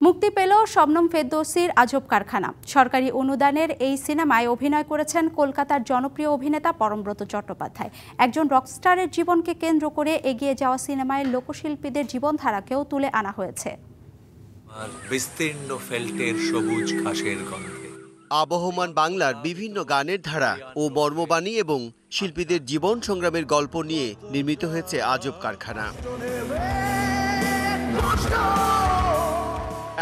মুক্তি পেল শবনম ফেরদৌসীর আজব কারখানা। সরকারি অনুদানের এই সিনেমায় অভিনয় করেছেন কলকাতার জনপ্রিয় অভিনেতা পরমব্রত চট্টোপাধ্যায়। একজন রকস্টারের জীবনকে কেন্দ্র করে এগিয়ে যাওয়া সিনেমায় লোকশিল্পীদের জীবনধারাকেও তুলে আনা হয়েছে। বিস্তীর্ণ ফেল্টের সবুজ ঘাসের গন্ধে আবহমান বাংলার বিভিন্ন গানের ধারা ও মর্মবাণী এবং শিল্পীদের জীবন সংগ্রামের গল্প নিয়ে নির্মিত হয়েছে আজব কারখানা।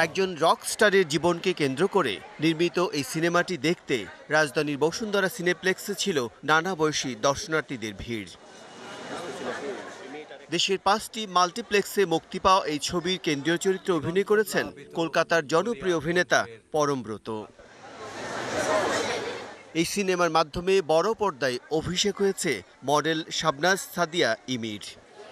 একজন রক স্টারের জীবনকে কেন্দ্র করে নির্মিত এই সিনেমাটি দেখতে রাজধানীর বসুন্ধরা সিনেপ্লেক্সে ছিল নানা বয়সী দর্শনার্থীদের ভিড়। দেশের 5টি মাল্টিপ্লেক্সে মুক্তি পাওয়া এই ছবির কেন্দ্রীয় চরিত্রে অভিনয় করেছেন কলকাতার জনপ্রিয় অভিনেতা পরমব্রত। এই সিনেমার মাধ্যমে বড় পর্দায় অভিষেক হয়েছে মডেল শাবনাজ সাদিয়া ইমির।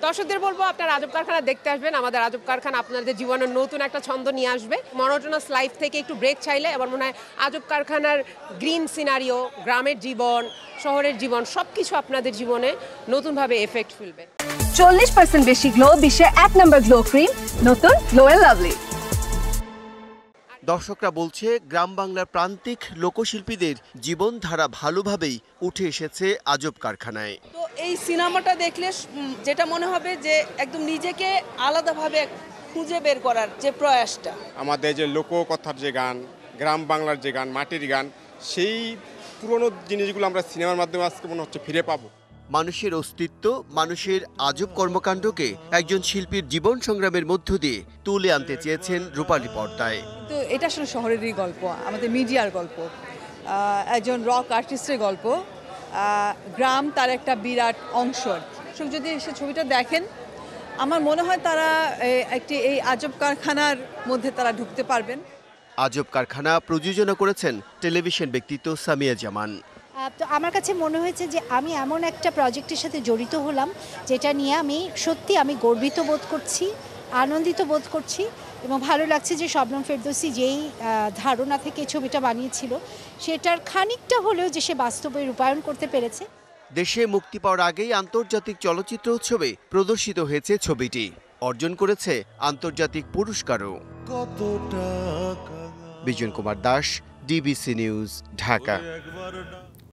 দর্শকদের বলবো আপনারা আজব কারখানা দেখতে আসবেন। আমাদের আজব কারখানা আপনাদের জীবনের নতুন একটা ছন্দ নিয়ে আসবে। মনোটোনাস লাইফ থেকে একটু ব্রেক চাইলে এবার মনে হয় আজব কারখানার গ্রিন সিনারিও, গ্রামের জীবন, শহরের জীবন সবকিছু আপনাদের জীবনে নতুনভাবে এফেক্ট ফেলবে। 40% বেশি গ্লো, বিশ্বের 1 নম্বর গ্লো ক্রিম, নতুন গ্লো এন্ড লাভলি। দর্শকরা বলছে গ্রাম বাংলার প্রান্তিক লোকশিল্পীদের জীবনধারা ভালোভাবেই উঠে এসেছে আজব কারখানায়। তো এই সিনেমাটা দেখলে যেটা মনে হবে যে একদম নিজেকে আলাদাভাবে খুঁজে বের করার যে প্রয়াসটা, আমাদের যে লোককথার যে গান, গ্রাম বাংলার যে গান, মাটির গান, সেই পুরনো জিনিসগুলো আমরা সিনেমার মাধ্যমে আজকে মনে হচ্ছে ফিরে পাবো। মানুষের অস্তিত্ব, মানুষের আজব কর্মকাণ্ডকে একজন শিল্পীর জীবন সংগ্রামের মধ্য দিয়ে তুলে আনতে চেয়েছেন রূপালী পর্দায়। তো এটা আসলে শহরেরই গল্প, আমাদের মিডিয়ার গল্প, একজন রক আর্টিস্টের গল্প। গ্রাম তার একটা বিরাট অংশ। যদি সে ছবিটা দেখেন, আমার মনে হয় তারা এই আজব কারখানার মধ্যে তারা ঢুকতে পারবেন। আজব কারখানা প্রযোজনা করেছেন টেলিভিশন ব্যক্তিত্ব সামিয়া জামান। তো আমার কাছে মনে হয়েছে যে আমি এমন একটা প্রজেক্টের সাথে জড়িত হলাম যেটা নিয়ে আমি গর্বিত বোধ করছি, আনন্দিত বোধ করছি এবং ভালো লাগছে যে শবনম ফেরদৌসী যেই ধারণা থেকে ছবিটা বানিয়েছিল সেটার খানিকটা হলেও যে সে বাস্তবে রূপায়ণ করতে পেরেছে। দেশে মুক্তি পাওয়ার আগেই আন্তর্জাতিক চলচ্চিত্র উৎসবে প্রদর্শিত হয়েছে ছবিটি, অর্জন করেছে আন্তর্জাতিক পুরস্কারও। Bijan Kumar Das, DBC news, Dhaka.